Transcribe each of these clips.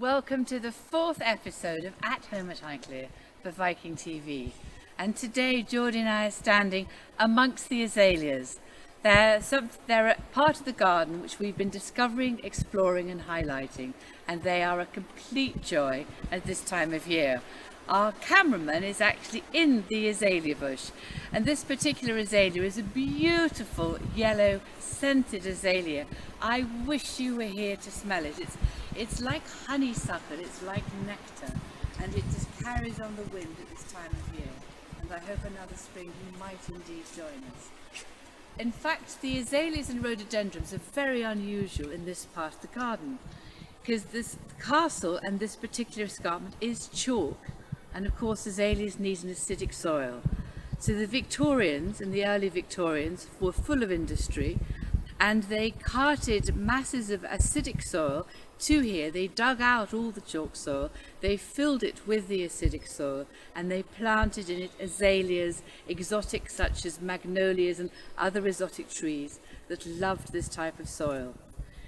Welcome to the 4th episode of At Home at Highclere for Viking TV. And today Geordie and I are standing amongst the azaleas. They're a part of the garden which we've been discovering, exploring and highlighting, and they are a complete joy at this time of year. Our cameraman is actually in the azalea bush, and this particular azalea is a beautiful yellow scented azalea. I wish you were here to smell it. It's like honeysuckle, it's like nectar, and it just carries on the wind at this time of year. And I hope another spring you might indeed join us. In fact, the azaleas and rhododendrons are very unusual in this part of the garden, because this castle and this particular escarpment is chalk, and of course azaleas need an acidic soil. So the Victorians and the early Victorians were full of industry, and they carted masses of acidic soil to here. They dug out all the chalk soil, they filled it with the acidic soil, and they planted in it azaleas, exotic such as magnolias and other exotic trees that loved this type of soil.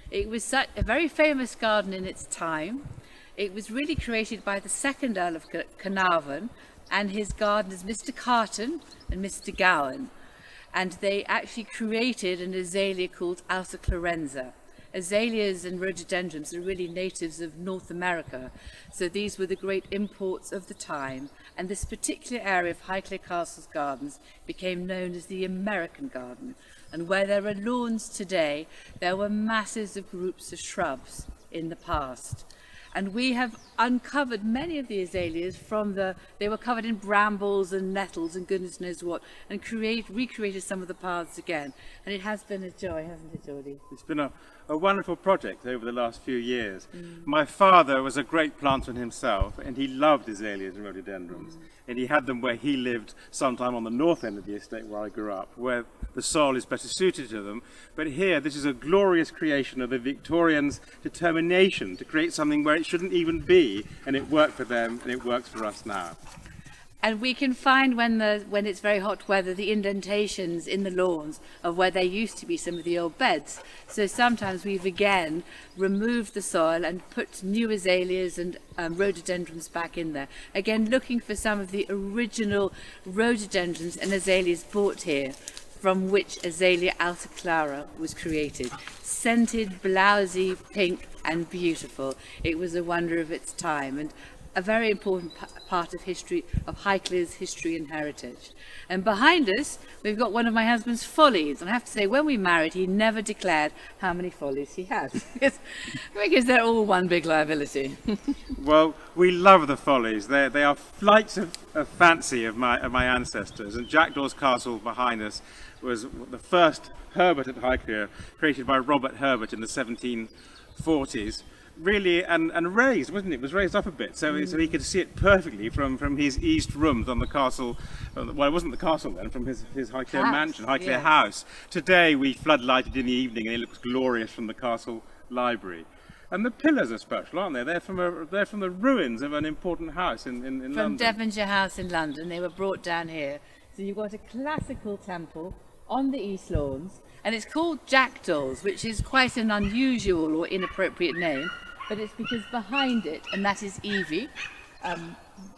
It was a very famous garden in its time. It was really created by the second Earl of Carnarvon and his gardeners Mr. Carton and Mr. Gowan, and they actually created an azalea called Alsa. Azaleas and rhododendrons are really natives of North America, so these were the great imports of the time, and this particular area of Highclere Castle's gardens became known as the American Garden. And where there are lawns today, there were masses of groups of shrubs in the past. And we have uncovered many of the azaleas they were covered in brambles and nettles and goodness knows what, and recreated some of the paths again. And it has been a joy, hasn't it, Geordie? It's been a wonderful project over the last few years. My father was a great planter himself, and he loved azaleas and rhododendrons. And he had them where he lived, sometime on the north end of the estate where I grew up, where the soil is better suited to them. But here, this is a glorious creation of the Victorians' determination to create something where it shouldn't even be, and it worked for them, and it works for us now. And we can find when it's very hot weather the indentations in the lawns of where there used to be some of the old beds. So sometimes we've again removed the soil and put new azaleas and rhododendrons back in there. Again, looking for some of the original rhododendrons and azaleas brought here, from which Azalea alta was created. Scented, blousy, pink and beautiful. It was a wonder of its time, and a very important part of Highclere's history and heritage. And behind us, we've got one of my husband's follies. And I have to say, when we married, he never declared how many follies he had, because they're all one big liability. Well, we love the follies. They are flights of fancy of my ancestors. And Jackdaw's castle behind us was the first Herbert at Highclere, created by Robert Herbert in the 1740s. Really, and raised, wasn't it? It was raised up a bit, so he could see it perfectly from his east rooms on the castle. Well, it wasn't the castle then, from his Highclere mansion, Highclere house. Today we floodlighted in the evening, and it looks glorious from the castle library. And the pillars are special, aren't they? They're from the ruins of an important house in London. From Devonshire House in London. They were brought down here. So you've got a classical temple on the east lawns, and it's called Jackdaws, which is quite an unusual or inappropriate name, but it's because behind it, and that is Evie,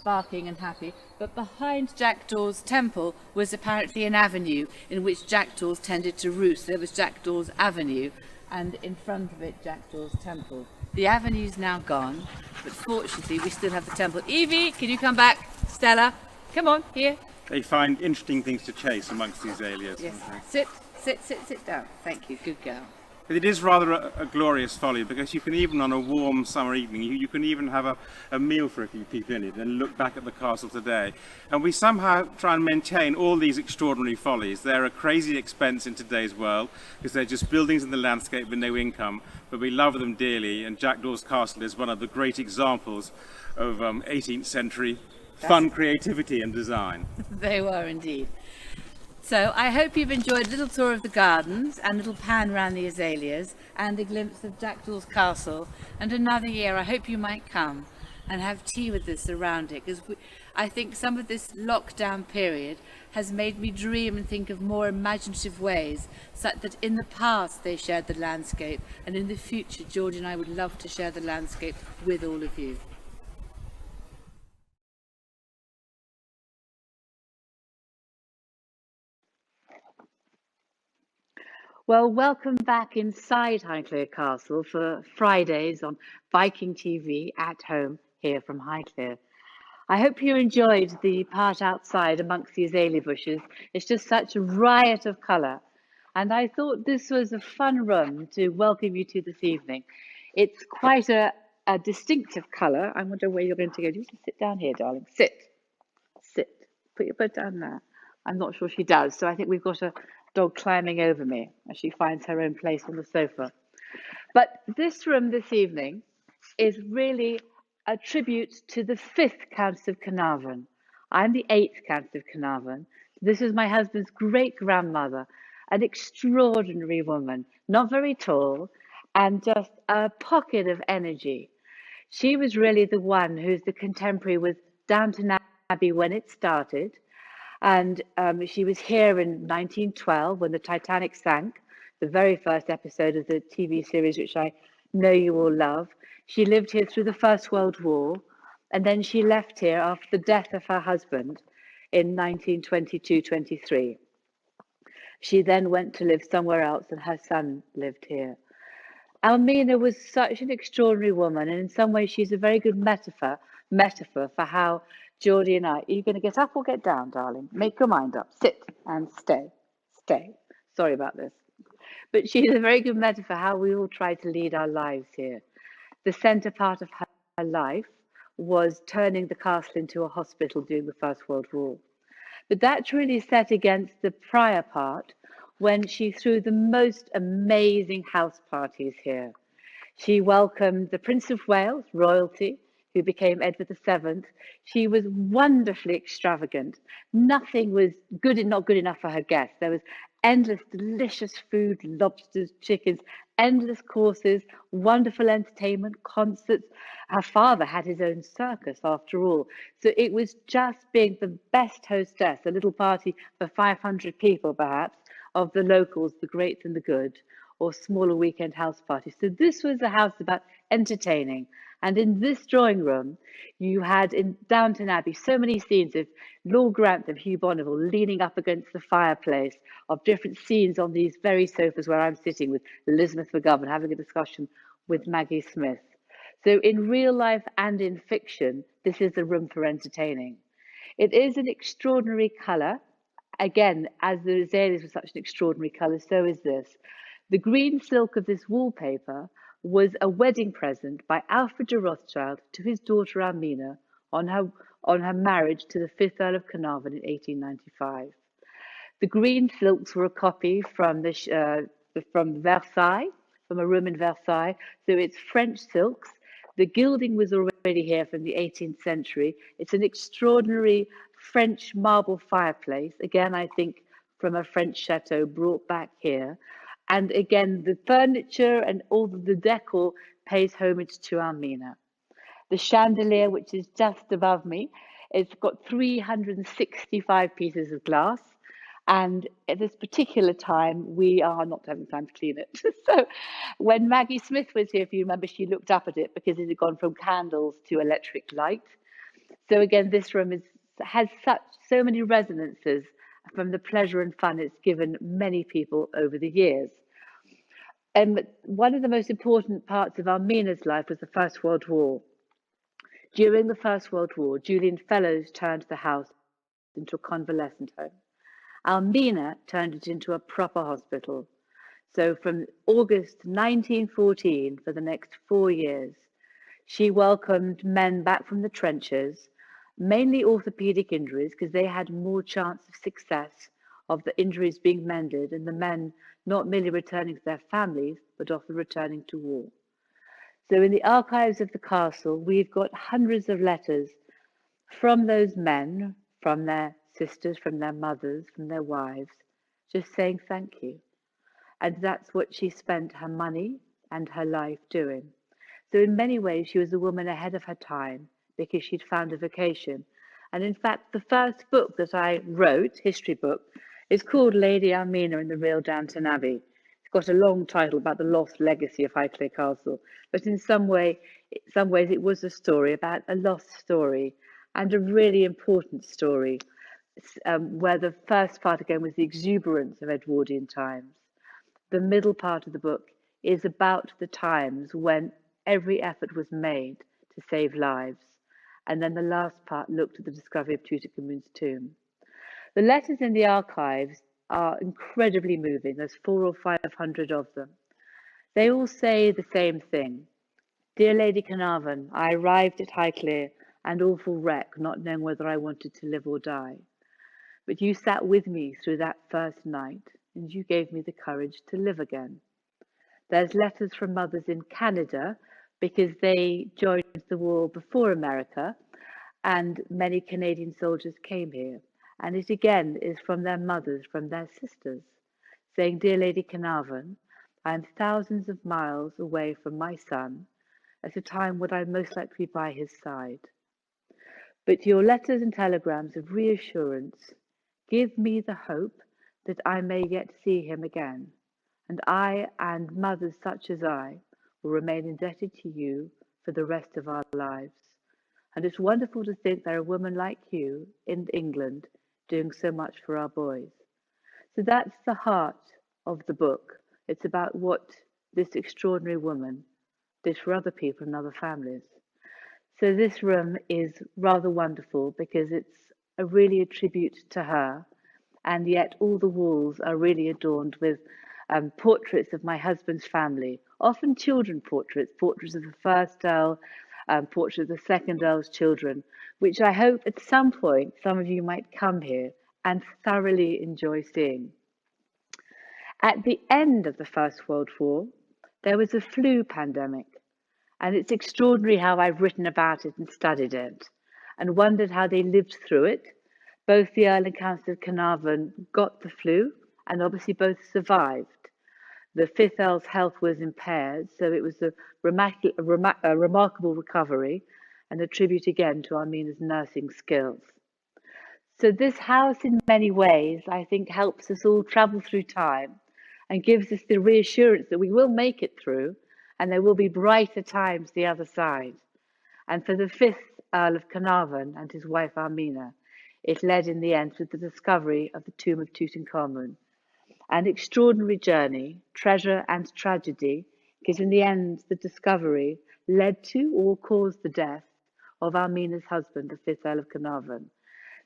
barking and happy, but behind Jackdaw's temple was apparently an avenue in which jackdaws tended to roost. There was Jackdaw's Avenue, and in front of it, Jackdaw's temple. The avenue's now gone, but fortunately we still have the temple. Evie, can you come back? Stella, come on, here. They find interesting things to chase amongst these azaleas. Yes, sit down. Thank you, good girl. But it is rather a glorious folly, because you can even, on a warm summer evening, you can even have a meal for a few people in it and look back at the castle today. And we somehow try and maintain all these extraordinary follies. They're a crazy expense in today's world, because they're just buildings in the landscape with no income, but we love them dearly, and Jackdaw's Castle is one of the great examples of 18th century fun, creativity and design. They were indeed. So I hope you've enjoyed a little tour of the gardens and a little pan around the azaleas and a glimpse of Jackdaw's Castle. And another year I hope you might come. and have tea with us around it, because I think some of this lockdown period has made me dream and think of more imaginative ways, such that in the past they shared the landscape, and in the future Georgie and I would love to share the landscape with all of you. Well, welcome back inside Highclere Castle for Fridays on Viking TV at home here from Highclere. I hope you enjoyed the part outside amongst the azalea bushes. It's just such a riot of colour. And I thought this was a fun room to welcome you to this evening. It's quite a distinctive colour. I wonder where you're going to go. You just sit down here, darling. Sit. Put your foot down there. I'm not sure she does. So I think we've got a dog climbing over me as she finds her own place on the sofa. But this room this evening is really a tribute to the fifth Countess of Carnarvon. I'm the eighth Countess of Carnarvon. This is my husband's great grandmother, an extraordinary woman, not very tall, and just a pocket of energy. She was really the one who's the contemporary with Downton Abbey when it started. And she was here in 1912 when the Titanic sank, the very first episode of the TV series, which I know you all love. She lived here through the First World War, and then she left here after the death of her husband in 1922-23. She then went to live somewhere else, and her son lived here. Almina was such an extraordinary woman, and in some ways she's a very good metaphor for how Geordie and I, are you going to get up or get down, darling? Make your mind up. Sit and stay. Sorry about this. But she's a very good metaphor how we all try to lead our lives here. The centre part of her life was turning the castle into a hospital during the First World War. But that's really set against the prior part when she threw the most amazing house parties here. She welcomed the Prince of Wales, royalty, who became Edward VII. She was wonderfully extravagant. Nothing was not good enough for her guests. There was endless, delicious food, lobsters, chickens, endless courses, wonderful entertainment, concerts. Her father had his own circus, after all. So it was just being the best hostess, a little party for 500 people, perhaps, of the locals, the greats and the good, or smaller weekend house parties. So this was a house about entertaining. And in this drawing room, you had in Downton Abbey so many scenes of Lord Grantham, Hugh Bonneville, leaning up against the fireplace, of different scenes on these very sofas where I'm sitting with Elizabeth McGovern having a discussion with Maggie Smith. So in real life and in fiction, this is a room for entertaining. It is an extraordinary colour. Again, as the azaleas were such an extraordinary colour, so is this. The green silk of this wallpaper was a wedding present by Alfred de Rothschild to his daughter Almina on her marriage to the 5th Earl of Carnarvon in 1895. The green silks were a copy from Versailles, from a room in Versailles. So it's French silks. The gilding was already here from the 18th century. It's an extraordinary French marble fireplace. Again, I think from a French chateau brought back here. And again, the furniture and all the decor pays homage to Almina. The chandelier, which is just above me, it's got 365 pieces of glass. And at this particular time, we are not having time to clean it. So when Maggie Smith was here, if you remember, she looked up at it because it had gone from candles to electric light. So again, this room has so many resonances from the pleasure and fun it's given many people over the years. And one of the most important parts of Almina's life was the First World War. During the First World War, Julian Fellows turned the house into a convalescent home. Almina turned it into a proper hospital. So from August 1914, for the next 4 years, she welcomed men back from the trenches, mainly orthopedic injuries, because they had more chance of success of the injuries being mended and the men not merely returning to their families, but often returning to war. So in the archives of the castle, we've got hundreds of letters from those men, from their sisters, from their mothers, from their wives, just saying thank you. And that's what she spent her money and her life doing. So in many ways, she was a woman ahead of her time because she'd found a vocation. And in fact, the first book that I wrote, history book, is called Lady Almina in the Real Downton Abbey. It's got a long title about the lost legacy of Highclere Castle, but in some ways it was a story about a lost story and a really important story, where the first part again was the exuberance of Edwardian times. The middle part of the book is about the times when every effort was made to save lives. And then the last part looked at the discovery of Tutankhamun's tomb. The letters in the archives are incredibly moving. There's 400 or 500 of them. They all say the same thing. Dear Lady Carnarvon, I arrived at Highclere, an awful wreck, not knowing whether I wanted to live or die. But you sat with me through that first night, and you gave me the courage to live again. There's letters from mothers in Canada, because they joined the war before America, and many Canadian soldiers came here. And it again is from their mothers, from their sisters, saying, Dear Lady Carnarvon, I am thousands of miles away from my son at a time when I most likely be by his side. But your letters and telegrams of reassurance give me the hope that I may yet see him again, and I and mothers such as I will remain indebted to you for the rest of our lives. And it's wonderful to think there are women like you in England doing so much for our boys. So that's the heart of the book. It's about what this extraordinary woman did for other people and other families. So this room is rather wonderful because it's really a tribute to her, and yet all the walls are really adorned with portraits of my husband's family, often children portraits, portraits of the first Earl, portraits of the second Earl's children, which I hope at some point some of you might come here and thoroughly enjoy seeing. At the end of the First World War, there was a flu pandemic, and it's extraordinary how I've written about it and studied it and wondered how they lived through it. Both the Earl and Countess of Carnarvon got the flu, and obviously both survived. The fifth Earl's health was impaired, so it was a remarkable recovery, and a tribute again to Almina's nursing skills. So this house in many ways, I think, helps us all travel through time and gives us the reassurance that we will make it through, and there will be brighter times the other side. And for the fifth Earl of Carnarvon and his wife Almina, it led in the end to the discovery of the tomb of Tutankhamun. An extraordinary journey, treasure and tragedy, because in the end the discovery led to or caused the death of Almina's husband, the fifth Earl of Carnarvon.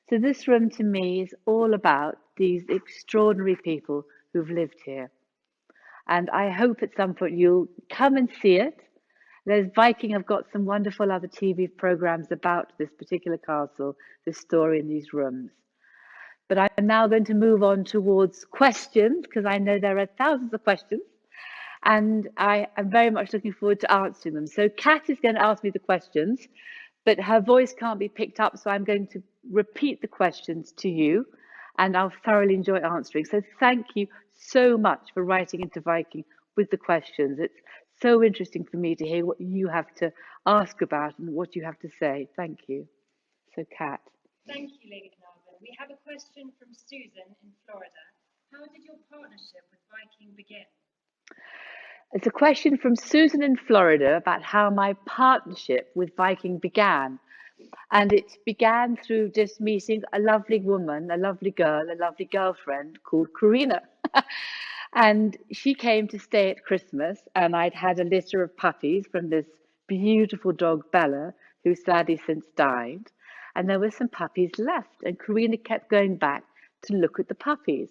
So this room to me is all about these extraordinary people who've lived here. And I hope at some point you'll come and see it. There's Viking have got some wonderful other TV programs about this particular castle, this story in these rooms. But I'm now going to move on towards questions, because I know there are thousands of questions, and I am very much looking forward to answering them. So Kat is going to ask me the questions, but her voice can't be picked up, so I'm going to repeat the questions to you, and I'll thoroughly enjoy answering. So thank you so much for writing into Viking with the questions. It's so interesting for me to hear what you have to ask about and what you have to say. Thank you. So Kat. Thank you, Lady Carnarvon. We have a question from Susan in Florida. How did your partnership with Viking begin? It's a question from Susan in Florida about how my partnership with Viking began. And it began through just meeting a lovely woman, a lovely girl, a lovely girlfriend called Karina. And she came to stay at Christmas, and I'd had a litter of puppies from this beautiful dog, Bella, who sadly since died. And there were some puppies left, and Karina kept going back to look at the puppies.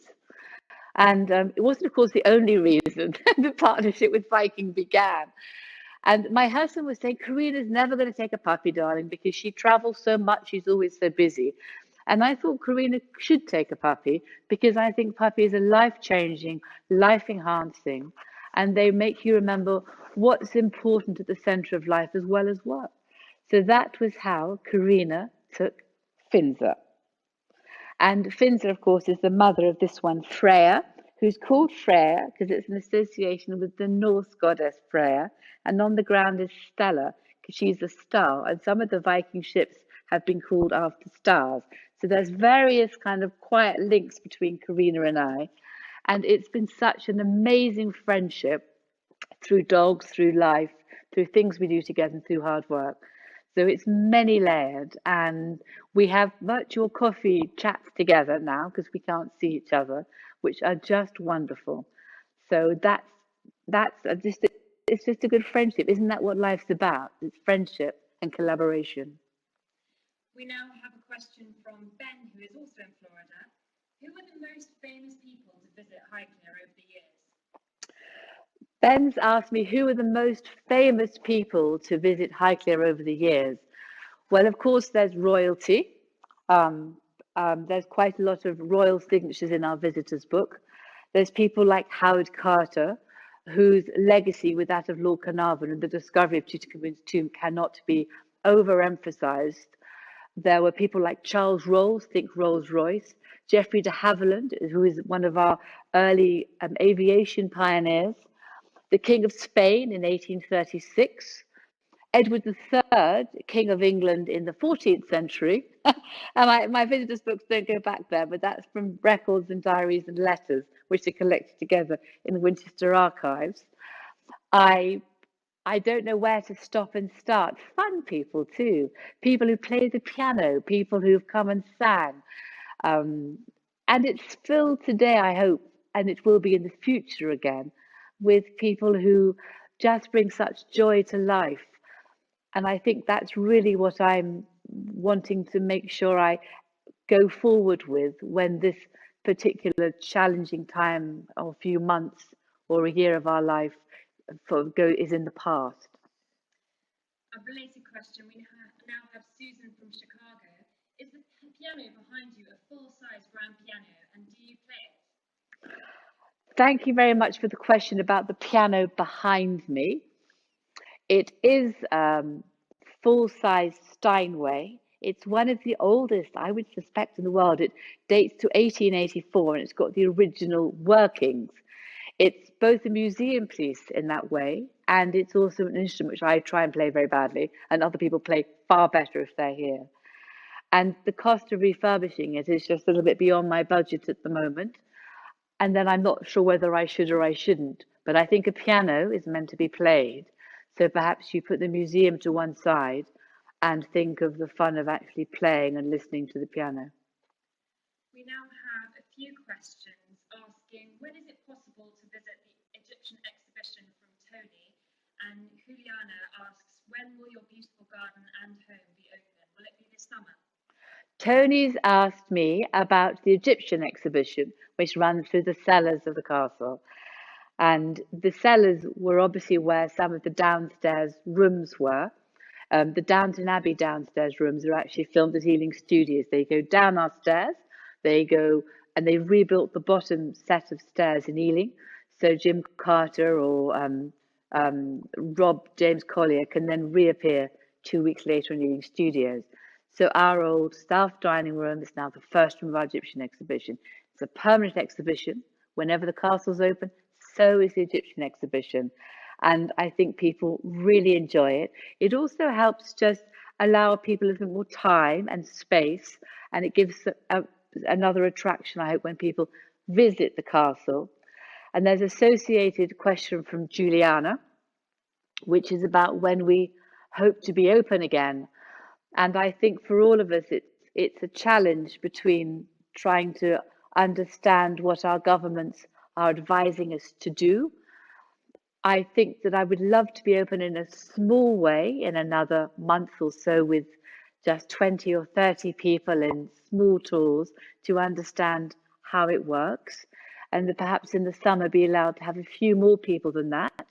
And it wasn't, of course, the only reason the partnership with Viking began. And my husband was saying, Karina's never going to take a puppy, darling, because she travels so much, she's always so busy. And I thought Karina should take a puppy, because I think puppies are life-changing, life-enhancing, and they make you remember what's important at the center of life as well as work. So that was how Karina took Finza. And Finza, of course, is the mother of this one, Freya, who's called Freya because it's an association with the Norse goddess Freya, and on the ground is Stella because she's a star, and some of the Viking ships have been called after stars. So there's various kind of quiet links between Karina and I, and it's been such an amazing friendship through dogs, through life, through things we do together, and through hard work. So it's many layered, and we have virtual coffee chats together now because we can't see each other, which are just wonderful. So just it's just a good friendship. Isn't that what life's about? It's friendship and collaboration. We now have a question from Ben, who is also in Florida. Who are the most famous people to visit Highclere over the years? Ben's asked me who are the most famous people to visit Highclere over the years. Well, of course, there's royalty. There's quite a lot of royal signatures in our visitors book. There's people like Howard Carter, whose legacy with that of Lord Carnarvon and the discovery of Tutankhamun's tomb cannot be overemphasized. There were people like Charles Rolls, think Rolls-Royce, Geoffrey de Havilland, who is one of our early aviation pioneers, the King of Spain in 1836, Edward III, King of England in the 14th century. And my visitors' books don't go back there, but that's from records and diaries and letters, which are collected together in the Winchester archives. I don't know where to stop and start. Fun people too, people who play the piano, people who've come and sang. And it's filled today, I hope, and it will be in the future again, with people who just bring such joy to life. And I think that's really what I'm wanting to make sure I go forward with when this particular challenging time or few months or a year of our life is in the past. A related question, we now have Susan from Chicago. Is the piano behind you a full-size grand piano, and do you play it? Thank you very much for the question about the piano behind me. It is full-size Steinway. It's one of the oldest, I would suspect, in the world. It dates to 1884, and it's got the original workings. It's both a museum piece in that way, and it's also an instrument which I try and play very badly, and other people play far better if they're here. And the cost of refurbishing it is just a little bit beyond my budget at the moment. And then I'm not sure whether I should or I shouldn't. But I think a piano is meant to be played. So perhaps you put the museum to one side and think of the fun of actually playing and listening to the piano. We now have a few questions asking, when is it possible to visit the Egyptian exhibition from Tony? And Juliana asks, when will your beautiful garden and home be open? Will it be this summer? Tony's asked me about the Egyptian exhibition, which runs through the cellars of the castle. And the cellars were obviously where some of the downstairs rooms were. The Downton Abbey downstairs rooms are actually filmed at Ealing Studios. They go down our stairs, they go and they rebuilt the bottom set of stairs in Ealing. So Jim Carter or Rob James Collier can then reappear 2 weeks later in Ealing Studios. So our old staff dining room is now the first room of our Egyptian exhibition. It's a permanent exhibition. Whenever the castle's open, so is the Egyptian exhibition. And I think people really enjoy it. It also helps just allow people a little more time and space, and it gives another attraction, I hope, when people visit the castle. And there's an associated question from Juliana, which is about when we hope to be open again. And I think for all of us, it's a challenge between trying to understand what our governments are advising us to do. I think that I would love to be open in a small way in another month or so with just 20 or 30 people in small tours to understand how it works. And that perhaps in the summer be allowed to have a few more people than that.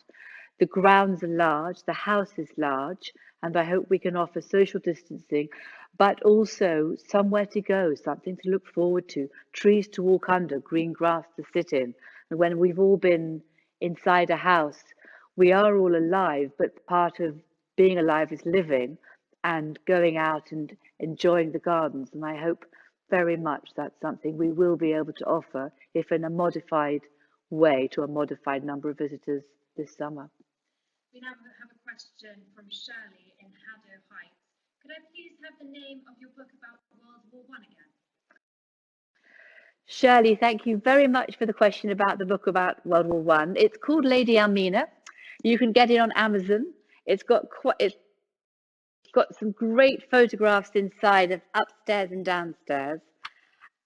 The grounds are large, the house is large, and I hope we can offer social distancing, but also somewhere to go, something to look forward to, trees to walk under, green grass to sit in. And when we've all been inside a house, we are all alive, but part of being alive is living and going out and enjoying the gardens. And I hope very much that's something we will be able to offer, if in a modified way to a modified number of visitors this summer. We now have a question from Shirley in Haddow Heights. Could I please have the name of your book about World War I again? Shirley, thank you very much for the question about the book about World War I. It's called Lady Almina. You can get it on Amazon. It's got some great photographs inside of upstairs and downstairs.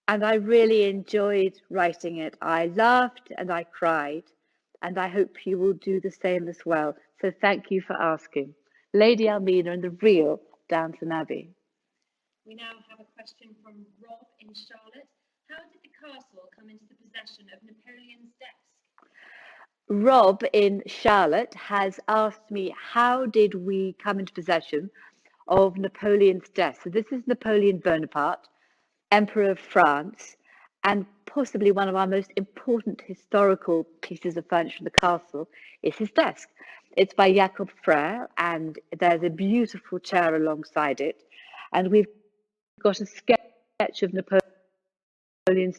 And I really enjoyed writing it. I laughed and I cried. And I hope you will do the same as well. So thank you for asking. Lady Almina and the real Downton Abbey. We now have a question from Rob in Charlotte. How did the castle come into the possession of Napoleon's desk? Rob in Charlotte has asked me, how did we come into possession of Napoleon's desk? So this is Napoleon Bonaparte, Emperor of France, and possibly one of our most important historical pieces of furniture in the castle is his desk. It's by Jacob Frere, and there's a beautiful chair alongside it. And we've got a sketch of Napoleon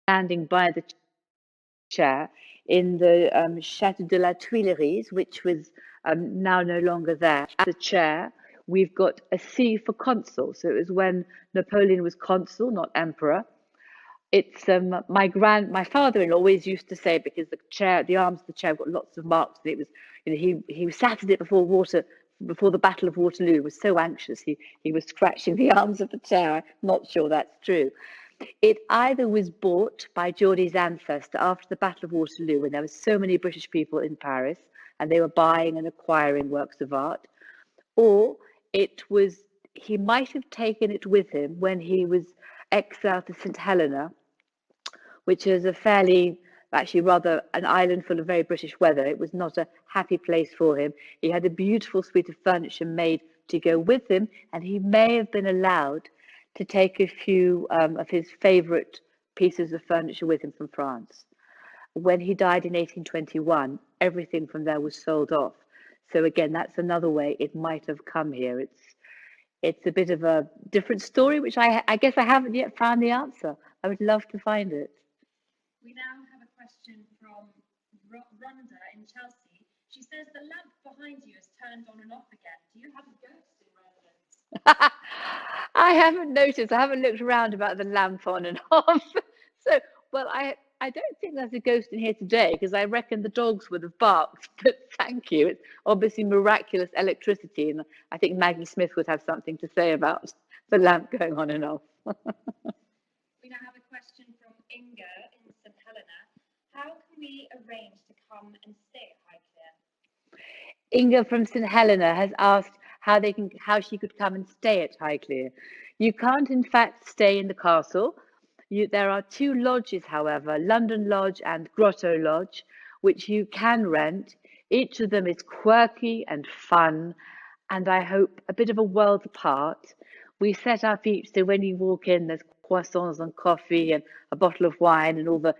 standing by the chair in the Château de la Tuileries, which was now no longer there. At the chair, we've got a C for consul. So it was when Napoleon was consul, not emperor. It's my father-in-law always used to say, because the arms of the chair got lots of marks. It was, he sat at it before the Battle of Waterloo. He was so anxious. He was scratching the arms of the chair. I'm not sure that's true. It either was bought by Geordie's ancestor after the Battle of Waterloo, when there were so many British people in Paris and they were buying and acquiring works of art, or he might have taken it with him when he was exiled to St Helena, which is rather an island full of very British weather. It was not a happy place for him. He had a beautiful suite of furniture made to go with him, and he may have been allowed to take a few of his favourite pieces of furniture with him from France. When he died in 1821, everything from there was sold off. So again, that's another way it might have come here. It's a bit of a different story, which I guess I haven't yet found the answer. I would love to find it. We now have a question from Rhonda in Chelsea. She says the lamp behind you is turned on and off again. Do you have a ghost in residence? I haven't noticed. I haven't looked around about the lamp on and off. So, well, I don't think there's a ghost in here today, because I reckon the dogs would have barked. But thank you. It's obviously miraculous electricity, and I think Maggie Smith would have something to say about the lamp going on and off. We now have a question from Inga in St Helena. How can we arrange to come and stay at Highclere? Inga from St Helena has asked how she could come and stay at Highclere. You can't, in fact, stay in the castle. There are two lodges, however, London Lodge and Grotto Lodge, which you can rent. Each of them is quirky and fun, and I hope a bit of a world apart. We set up each, so when you walk in, there's croissants and coffee and a bottle of wine and all the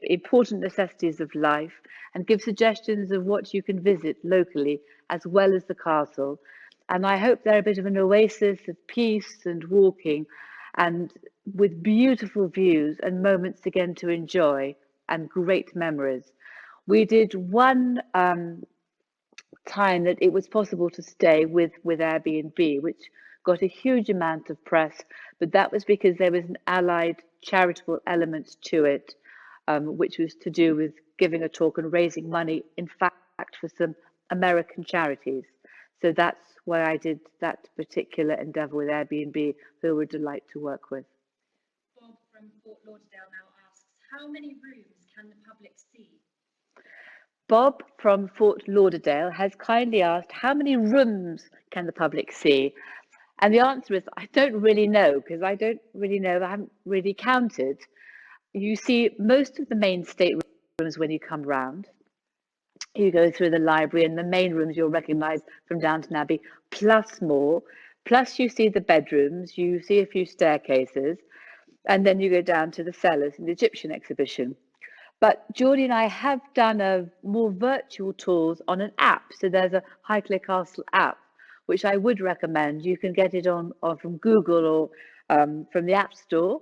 important necessities of life, and give suggestions of what you can visit locally as well as the castle. And I hope they're a bit of an oasis of peace and walking, and with beautiful views and moments again to enjoy and great memories. We did one time that it was possible to stay with Airbnb, which got a huge amount of press, but that was because there was an allied charitable element to it, which was to do with giving a talk and raising money, in fact, for some American charities. So that's why I did that particular endeavour with Airbnb, who were a delight to work with. Bob from Fort Lauderdale now asks, how many rooms can the public see? Bob from Fort Lauderdale has kindly asked, how many rooms can the public see? And the answer is, I don't really know, because I don't really know, I haven't really counted. You see most of the main staterooms when you come round. You go through the library, and the main rooms you'll recognise from Downton Abbey, plus more. Plus you see the bedrooms, you see a few staircases, and then you go down to the cellars in the Egyptian exhibition. But Geordie and I have done a more virtual tours on an app. So there's a Highclere Castle app, which I would recommend. You can get it on from Google or from the App Store.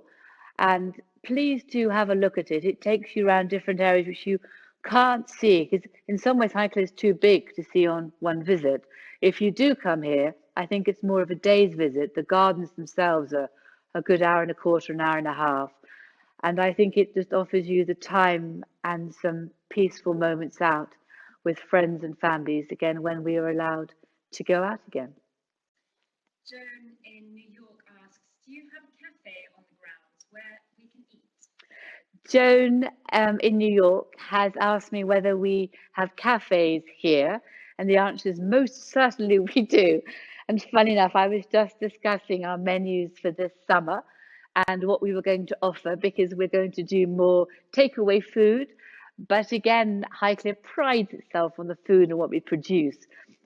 And please do have a look at it. It takes you around different areas which you can't see, because in some ways Highclere is too big to see on one visit. If you do come here, I think it's more of a day's visit. The gardens themselves are a good hour and a quarter, an hour and a half. And I think it just offers you the time and some peaceful moments out with friends and families again when we are allowed to go out again. Joan in New York asks, do you have a cafe on the grounds where we can eat? Joan in New York has asked me whether we have cafes here, and the answer is most certainly we do. And funny enough, I was just discussing our menus for this summer and what we were going to offer, because we're going to do more takeaway food. But again, Highclere prides itself on the food and what we produce,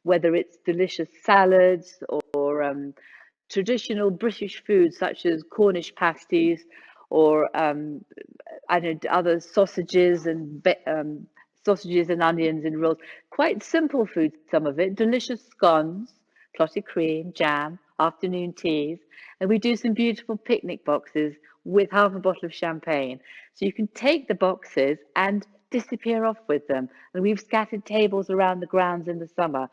whether it's delicious salads or traditional British foods such as Cornish pasties or I know other sausages and onions and rolls. Quite simple food, some of it. Delicious scones, clotted cream, jam, afternoon teas, and we do some beautiful picnic boxes with half a bottle of champagne. So you can take the boxes and disappear off with them. And we've scattered tables around the grounds in the summer.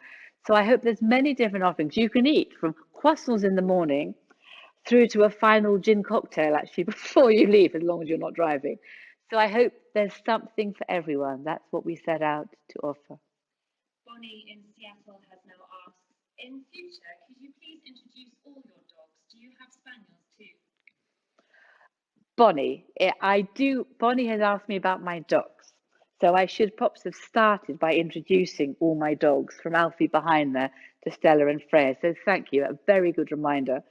So I hope there's many different offerings you can eat, from croissants in the morning through to a final gin cocktail actually before you leave, as long as you're not driving. So I hope there's something for everyone. That's what we set out to offer. Bonnie in Seattle has now asked, in future, could you please introduce all your dogs? Do you have spaniels too? Bonnie, I do. Bonnie has asked me about my dogs. So I should perhaps have started by introducing all my dogs, from Alfie behind there to Stella and Freya. So thank you, a very good reminder.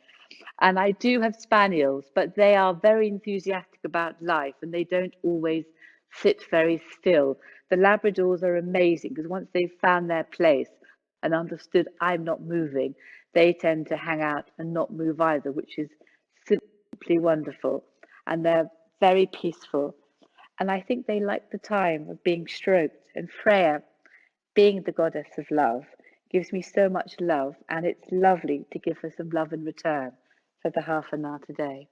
And I do have spaniels, but they are very enthusiastic about life and they don't always sit very still. The Labradors are amazing because once they've found their place and understood I'm not moving, they tend to hang out and not move either, which is simply wonderful. And they're very peaceful. And I think they like the time of being stroked. And Freya, being the goddess of love, gives me so much love, and it's lovely to give her some love in return for the half an hour today.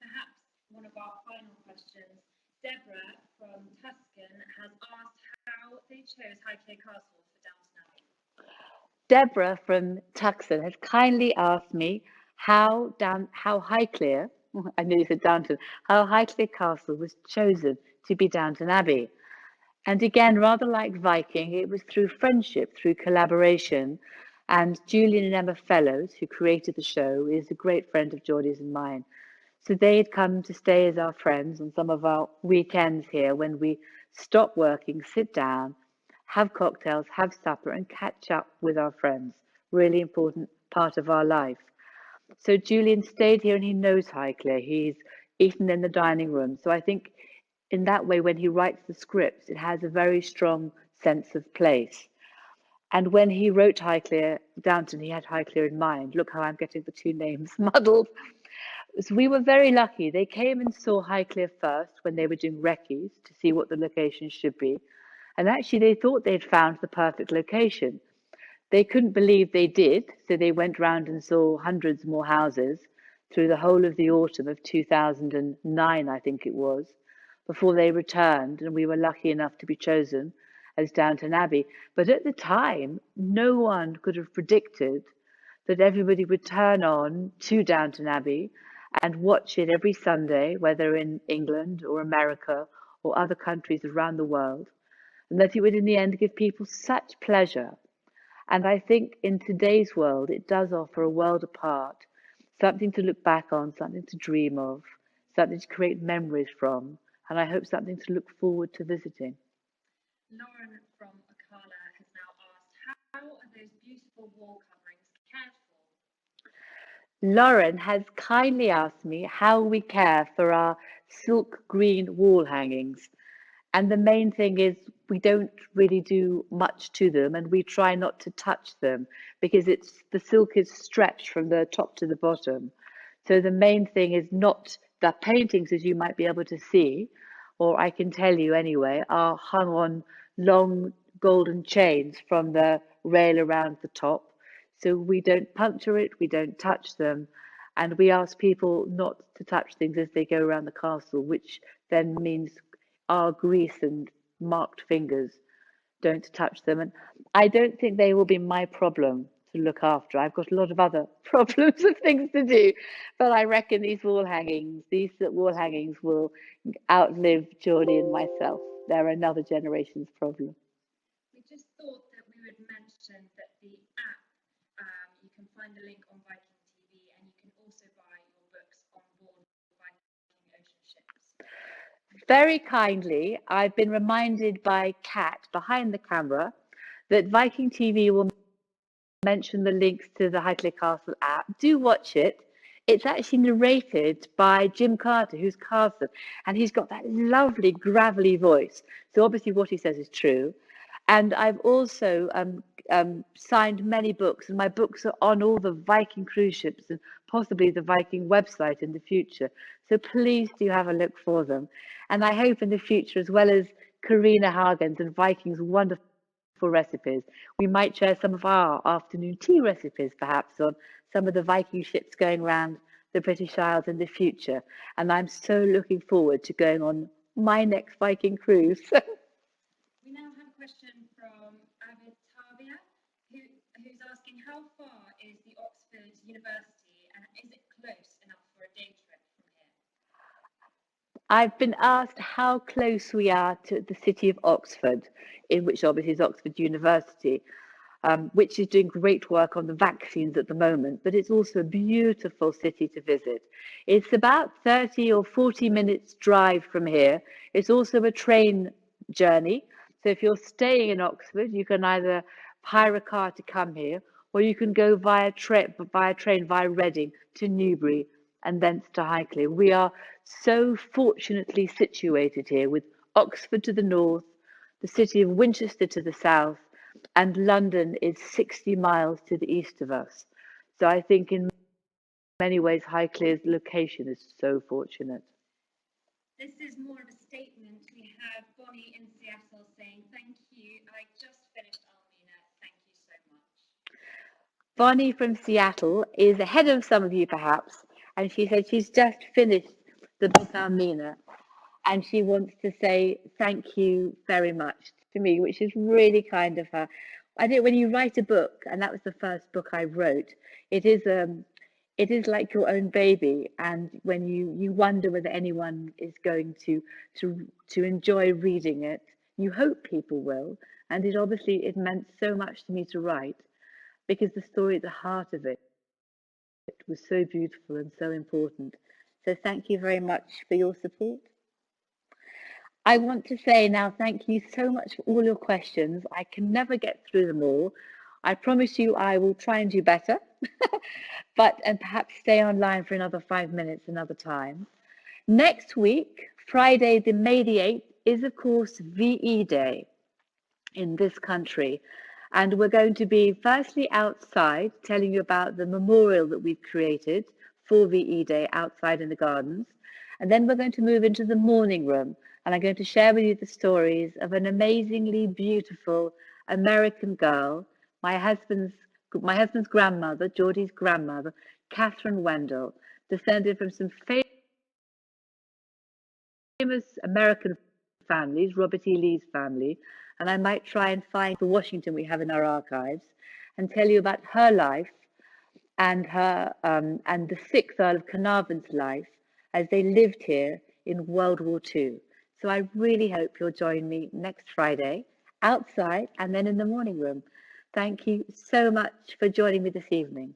Perhaps one of our final questions. Deborah from Tuscan has asked how they chose Highclere Castle for Downton Abbey. Deborah from Tuxton has kindly asked me how Highclere, I nearly said Downton, how Highclere Castle was chosen to be Downton Abbey. And again, rather like Viking, it was through friendship, through collaboration. And Julian and Emma Fellows, who created the show, is a great friend of Geordie's and mine. So they had come to stay as our friends on some of our weekends here when we stop working, sit down, have cocktails, have supper, and catch up with our friends. Really important part of our life. So Julian stayed here and he knows Highclere. He's eaten in the dining room. So I think in that way, when he writes the scripts, it has a very strong sense of place. And when he wrote Highclere, Downton, he had Highclere in mind. Look how I'm getting the two names muddled. So we were very lucky. They came and saw Highclere first when they were doing recce's to see what the location should be. And actually, they thought they'd found the perfect location. They couldn't believe they did, so they went round and saw hundreds more houses through the whole of the autumn of 2009, I think it was, before they returned, and we were lucky enough to be chosen as Downton Abbey. But at the time, no one could have predicted that everybody would turn on to Downton Abbey and watch it every Sunday, whether in England or America or other countries around the world, and that it would in the end give people such pleasure. And I think in today's world, it does offer a world apart, something to look back on, something to dream of, something to create memories from, and I hope something to look forward to visiting. Lauren from Akala has now asked, how are those beautiful wall coverings cared for? Lauren has kindly asked me how we care for our silk green wall hangings. And the main thing is we don't really do much to them and we try not to touch them because the silk is stretched from the top to the bottom. So the main thing is not the paintings, as you might be able to see, or I can tell you anyway, are hung on long golden chains from the rail around the top. So we don't puncture it, we don't touch them. And we ask people not to touch things as they go around the castle, which then means our grease and marked fingers don't touch them. And I don't think they will be my problem to look after. I've got a lot of other problems of things to do, but I reckon these wall hangings will outlive Geordie and myself. They're another generation's problem. We just thought that we would mention that the app, you can find the link on Viking TV, and you can also buy your books on board Viking ocean ships. Very kindly, I've been reminded by Kat behind the camera that Viking TV will mention the links to the Highclere Castle app. Do watch it. It's actually narrated by Jim Carter, who's Carson, and he's got that lovely gravelly voice. So obviously what he says is true. And I've also signed many books, and my books are on all the Viking cruise ships and possibly the Viking website in the future. So please do have a look for them. And I hope in the future, as well as Karina Hagen's and Viking's wonderful recipes, we might share some of our afternoon tea recipes, perhaps, on some of the Viking ships going around the British Isles in the future. And I'm so looking forward to going on my next Viking cruise. We now have a question from Abitavia, who's asking, how far is the Oxford University, and is it close enough for a day trip from here? I've been asked how close we are to the city of Oxford, in which obviously is Oxford University, which is doing great work on the vaccines at the moment, but it's also a beautiful city to visit. It's about 30 or 40 minutes drive from here. It's also a train journey. So if you're staying in Oxford, you can either hire a car to come here, or you can go via train via Reading to Newbury and thence to Highclere. We are so fortunately situated here, with Oxford to the north, the city of Winchester to the south, and London is 60 miles to the east of us. So I think in many ways Highclere's location is so fortunate. This is more of a statement. We have Bonnie in Seattle saying, thank you, I just finished Almina, thank you so much. Bonnie from Seattle is ahead of some of you perhaps, and she said she's just finished the book Almina, and she wants to say thank you very much to me, which is really kind of her. I think when you write a book, and that was the first book I wrote, it is like your own baby, and when you wonder whether anyone is going to enjoy reading it, you hope people will, and it meant so much to me to write, because the story at the heart of it was so beautiful and so important. So thank you very much for your support. I want to say now thank you so much for all your questions. I can never get through them all. I promise you I will try and do better, and perhaps stay online for another 5 minutes another time. Next week, Friday, the May the 8th, is of course VE Day in this country. And we're going to be firstly outside telling you about the memorial that we've created for VE Day outside in the gardens. And then we're going to move into the morning room, and I'm going to share with you the stories of an amazingly beautiful American girl, my husband's grandmother, Geordie's grandmother, Catherine Wendell, descended from some famous American families, Robert E. Lee's family, and I might try and find the Washington we have in our archives and tell you about her life and and the 6th Earl of Carnarvon's life as they lived here in World War II. So I really hope you'll join me next Friday outside and then in the morning room. Thank you so much for joining me this evening.